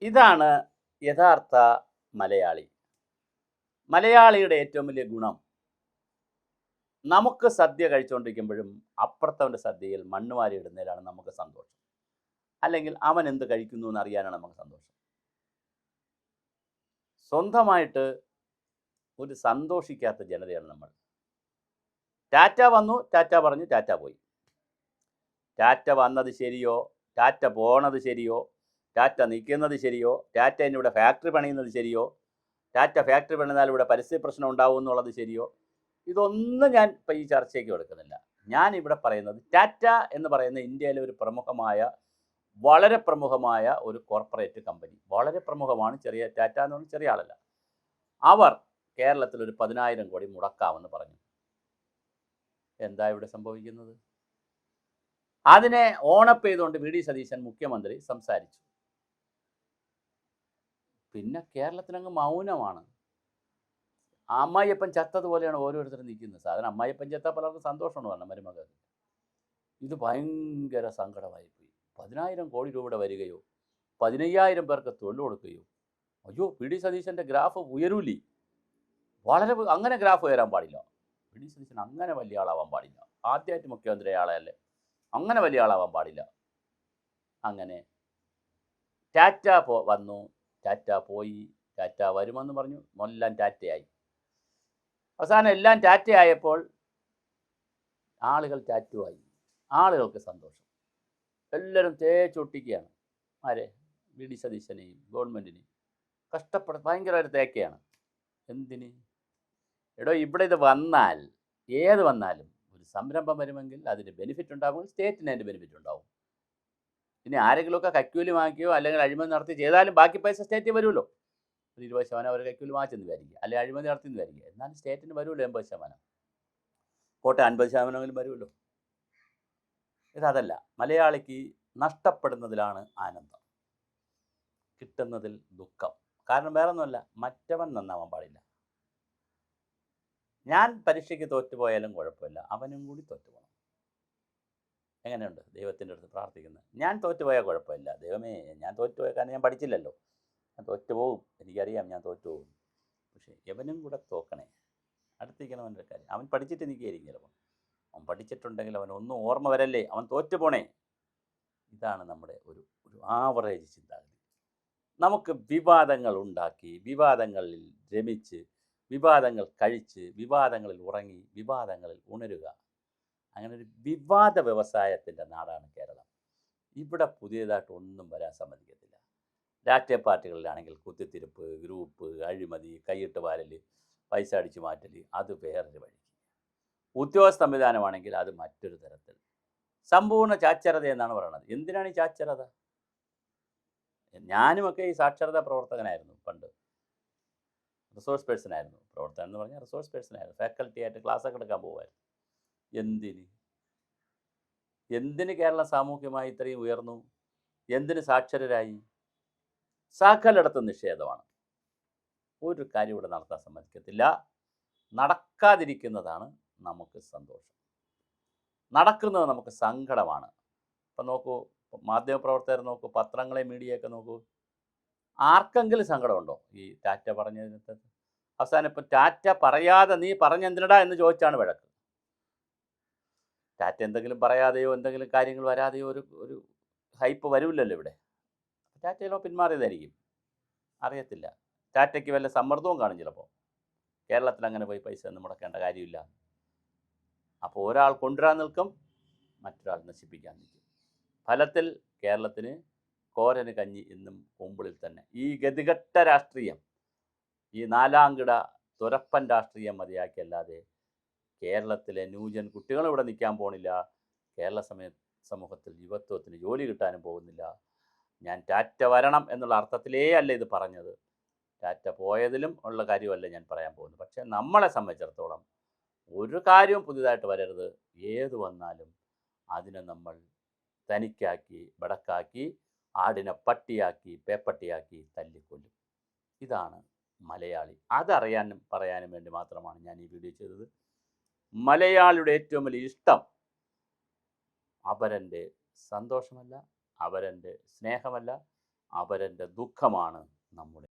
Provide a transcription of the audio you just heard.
ഇതാണ് യഥാർത്ഥ മലയാളി. മലയാളിയുടെ ഏറ്റവും വലിയ ഗുണം, നമുക്ക് സദ്യ കഴിച്ചുകൊണ്ടിരിക്കുമ്പോഴും അപ്പുറത്തവൻ്റെ സദ്യയിൽ മണ്ണ് വാരി ഇടുന്നതിലാണ് നമുക്ക് സന്തോഷം. അല്ലെങ്കിൽ അവൻ എന്ത് കഴിക്കുന്നു എന്ന് അറിയാനാണ് നമുക്ക് സന്തോഷം. സ്വന്തമായിട്ട് ഒരു സന്തോഷിക്കാത്ത ജനതയാണ് നമ്മൾ. ടാറ്റ വന്നു, ടാറ്റ പറഞ്ഞു, ടാറ്റ പോയി. ടാറ്റ വന്നത് ശരിയോ, ടാറ്റ പോണത് ശരിയോ, ടാറ്റ നിൽക്കുന്നത് ശരിയോ, ടാറ്റ ഇവിടെ ഫാക്ടറി പണിയുന്നത് ശരിയോ, ടാറ്റ ഫാക്ടറി പണിതാൽ ഇവിടെ പരിസ്ഥിതി പ്രശ്നം ഉണ്ടാവും എന്നുള്ളത് ശരിയോ, ഇതൊന്നും ഞാൻ ഇപ്പം ഈ ചർച്ചയ്ക്ക് എടുക്കുന്നില്ല. ഞാൻ ഇവിടെ പറയുന്നത് ടാറ്റ എന്ന് പറയുന്ന ഇന്ത്യയിലെ ഒരു വളരെ പ്രമുഖമായ ഒരു കോർപ്പറേറ്റ് കമ്പനി. വളരെ പ്രമുഖമാണ്. ചെറിയ ടാറ്റ എന്ന് പറഞ്ഞാൽ ചെറിയ ആളല്ല. അവർ കേരളത്തിൽ ഒരു 10,000 കോടി മുടക്കാമെന്ന് പറഞ്ഞു. എന്താ ഇവിടെ സംഭവിക്കുന്നത്? അതിനെ ഓണപ്പ് ചെയ്തുകൊണ്ട് വി.ഡി. സതീശൻ മുഖ്യമന്ത്രി സംസാരിച്ചു. പിന്നെ കേരളത്തിലങ്ങ് മൗനമാണ്. അമ്മായിയപ്പൻ ചത്തതുപോലെയാണ് ഓരോരുത്തരും നിൽക്കുന്നത്. സാധാരണ അമ്മായിയപ്പൻ ചത്താൽ പലർക്കും സന്തോഷമാണ് പറഞ്ഞത് മരുമകൾക്ക്. ഇത് ഭയങ്കര സങ്കടമായിപ്പോയി. 10,000 കോടി രൂപയുടെ വരികയോ 15,000 പേർക്ക് തൊഴിൽ കൊടുക്കുകയോ. അയ്യോ, വി.ഡി. സതീശൻ്റെ ഗ്രാഫ് ഉയരൂലി. അങ്ങനെ ഗ്രാഫ് ഉയരാൻ പാടില്ല. വി.ഡി. സതീശൻ അങ്ങനെ വലിയ ആളാവാൻ പാടില്ല. ആദ്യമായിട്ട് മുഖ്യമന്ത്രി ആളല്ലേ, അങ്ങനെ വലിയ ആളാവാൻ പാടില്ല. അങ്ങനെ ടാറ്റ വന്നു, ടാറ്റ പോയി, ടാറ്റ വരുമെന്ന് പറഞ്ഞു, എല്ലാം ടാറ്റയായി. അവസാനം എല്ലാം ടാറ്റയായപ്പോൾ ആളുകൾ ടാറ്റുവായി. ആളുകൾക്ക് സന്തോഷം. എല്ലാവരും തേച്ചൊട്ടിക്കുകയാണ്. ആരെ? വി.ഡി. സതീശനെയും ഗവൺമെൻറ്റിനെയും ഭയങ്കരമായിട്ട് തേക്കുകയാണ്. എന്തിന്? എടോ, ഇവിടെ ഇത് വന്നാൽ, ഏത് വന്നാലും ഒരു സംരംഭം വരുമെങ്കിൽ അതിന് ബെനിഫിറ്റ് ഉണ്ടാകും, സ്റ്റേറ്റിന് അതിൻ്റെ ബെനിഫിറ്റ് ഉണ്ടാവും. ഇനി ആരെങ്കിലുമൊക്കെ കൈക്കൂലി വാങ്ങിക്കുകയോ അല്ലെങ്കിൽ അഴിമതി നടത്തി ചെയ്താലും ബാക്കി പൈസ സ്റ്റേറ്റിൽ വരുമല്ലോ. ഒരു 20% അവർ കൈക്കൂലി വാങ്ങിച്ചെന്ന് വിചാരിക്കുക, അല്ലെങ്കിൽ അഴിമതി നടത്തിയെന്ന് വിചാരിക്കുക. എന്നാലും സ്റ്റേറ്റിന് വരുമല്ലോ 80%. പോട്ടെ, 50% വരുമല്ലോ. ഇതല്ല. മലയാളിക്ക് നഷ്ടപ്പെടുന്നതിലാണ് ആനന്ദം, കിട്ടുന്നതിൽ ദുഃഖം. കാരണം വേറെ ഒന്നുമല്ല, മറ്റവൻ നന്നാവാൻ പാടില്ല. ഞാൻ പരീക്ഷയ്ക്ക് തോറ്റുപോയാലും കുഴപ്പമില്ല, അവനും കൂടി തോറ്റുപോകണം. എങ്ങനെയുണ്ട് ദൈവത്തിൻ്റെ അടുത്ത് പ്രാർത്ഥിക്കുന്നത്? ഞാൻ തോറ്റുപോയാൽ കുഴപ്പമില്ല, ദൈവമേ ഞാൻ തോറ്റുപോയ കാരണം ഞാൻ പഠിച്ചില്ലല്ലോ, ഞാൻ തോറ്റുപോകും, എനിക്കറിയാം ഞാൻ തോറ്റുപോകും. പക്ഷേ എവനും കൂടെ തോക്കണേ, അടുത്തിരിക്കണവൻ്റെ കാര്യം. അവൻ പഠിച്ചിട്ട് നിൽക്കുകയായിരിക്കും ചിലപ്പോൾ. അവൻ പഠിച്ചിട്ടുണ്ടെങ്കിൽ അവൻ ഒന്നും ഓർമ്മ വരല്ലേ, അവൻ തോറ്റുപോണേ. ഇതാണ് നമ്മുടെ ഒരു ആവറേജ് ചിന്താഗതി. നമുക്ക് വിവാദങ്ങൾ ഉണ്ടാക്കി, വിവാദങ്ങളിൽ രമിച്ച്, വിവാദങ്ങൾ കഴിച്ച്, വിവാദങ്ങളിൽ ഉറങ്ങി, വിവാദങ്ങളിൽ ഉണരുക. അങ്ങനെ ഒരു വിവാദ വ്യവസായത്തിൻ്റെ നാടാണ് കേരളം. ഇവിടെ പുതിയതായിട്ട് ഒന്നും വരാൻ സമ്മതിക്കത്തില്ല. രാഷ്ട്രീയ പാർട്ടികളിലാണെങ്കിൽ കുത്തിത്തിരിപ്പ്, ഗ്രൂപ്പ്, അഴിമതി, കൈയിട്ട് വാരൽ, പൈസ അടിച്ചു മാറ്റൽ, അത് വേറൊരു വഴി. ഉദ്യോഗസ്ഥ സംവിധാനമാണെങ്കിൽ അത് മറ്റൊരു തരത്തിൽ. സമ്പൂർണ്ണ സാക്ഷരത എന്നാണ് പറയുന്നത്. എന്തിനാണ് ഈ സാക്ഷരത? ഞാനുമൊക്കെ ഈ സാക്ഷരതാ പ്രവർത്തകനായിരുന്നു പണ്ട്. റിസോഴ്സ് പേഴ്സൺ ആയിരുന്നു. പ്രവർത്തനം എന്ന് പറഞ്ഞാൽ റിസോഴ്സ് പേഴ്സൺ ആയിരുന്നു. ഫാക്കൽറ്റി ആയിട്ട് ക്ലാസ്സൊക്കെ എടുക്കാൻ പോകുമായിരുന്നു. എന്തിന് കേരളം സാമൂഹ്യമായി ഇത്രയും ഉയർന്നു? എന്തിന് സാക്ഷരരായി? സകലയിടത്തും നിഷേധമാണ്. ഒരു കാര്യം ഇവിടെ നടത്താൻ സമ്മതിക്കത്തില്ല. നടക്കാതിരിക്കുന്നതാണ് നമുക്ക് സന്തോഷം. നടക്കുന്നത് നമുക്ക് സങ്കടമാണ്. ഇപ്പം നോക്കൂ, മാധ്യമപ്രവർത്തകർ നോക്കൂ, പത്രങ്ങളെ മീഡിയയൊക്കെ നോക്കൂ, ആർക്കെങ്കിലും സങ്കടമുണ്ടോ ഈ ടാറ്റ പറഞ്ഞതിനകത്ത്? അവസാനം ഇപ്പം ടാറ്റ പറയാതെ നീ പറഞ്ഞെന്തിനടാ എന്ന് ചോദിച്ചാണ് വഴക്ക്. ടാറ്റ എന്തെങ്കിലും പറയാതെയോ എന്തെങ്കിലും കാര്യങ്ങൾ വരാതെയോ ഒരു ഹൈപ്പ് വരില്ലല്ലോ ഇവിടെ. ടാറ്റയിലോ പിന്മാറിയതായിരിക്കും, അറിയത്തില്ല. ടാറ്റയ്ക്ക് വല്ല സമ്മർദ്ദവും കാണും ചിലപ്പോൾ. കേരളത്തിൽ അങ്ങനെ പോയി പൈസ ഒന്നും മുടക്കേണ്ട കാര്യമില്ല. അപ്പോൾ ഒരാൾ കൊണ്ടുവരാൻ നിൽക്കും, മറ്റൊരാൾ നശിപ്പിക്കാൻ നിൽക്കും. ഫലത്തിൽ കേരളത്തിന് കോരന് കഞ്ഞി ഇന്നും കുമ്പിളിൽ തന്നെ. ഈ ഗതികെട്ട രാഷ്ട്രീയം, ഈ നാലാംകിട തുരപ്പൻ രാഷ്ട്രീയം മതിയാക്കിയല്ലാതെ കേരളത്തിലെ ന്യൂജൻ കുട്ടികളും ഇവിടെ നിൽക്കാൻ പോകുന്നില്ല. കേരള സമൂഹത്തിൽ യുവത്വത്തിന് ജോലി കിട്ടാനും പോകുന്നില്ല. ഞാൻ ടാറ്റ വരണം എന്നുള്ള അർത്ഥത്തിലേ അല്ല ഇത് പറഞ്ഞത്. ടാറ്റ പോയതിലും ഉള്ള കാര്യമല്ല ഞാൻ പറയാൻ പോകുന്നത്. പക്ഷേ നമ്മളെ സംബന്ധിച്ചിടത്തോളം ഒരു കാര്യവും പുതിയതായിട്ട് വരരുത്. ഏത് വന്നാലും അതിനെ നമ്മൾ തനിക്കാക്കി, വടക്കാക്കി, ആടിനെ പട്ടിയാക്കി, പേപ്പട്ടിയാക്കി തല്ലിക്കൊല്ലും. ഇതാണ് മലയാളി. അതറിയാനും പറയാനും വേണ്ടി മാത്രമാണ് ഞാൻ ഈ വീഡിയോ ചെയ്തത്. മലയാളിയുടെ ഏറ്റവും വലിയ ഇഷ്ടം അവരൻ്റെ സന്തോഷമല്ല, അവരൻ്റെ സ്നേഹമല്ല, അപരൻ്റെ ദുഃഖമാണ് നമ്മുടെ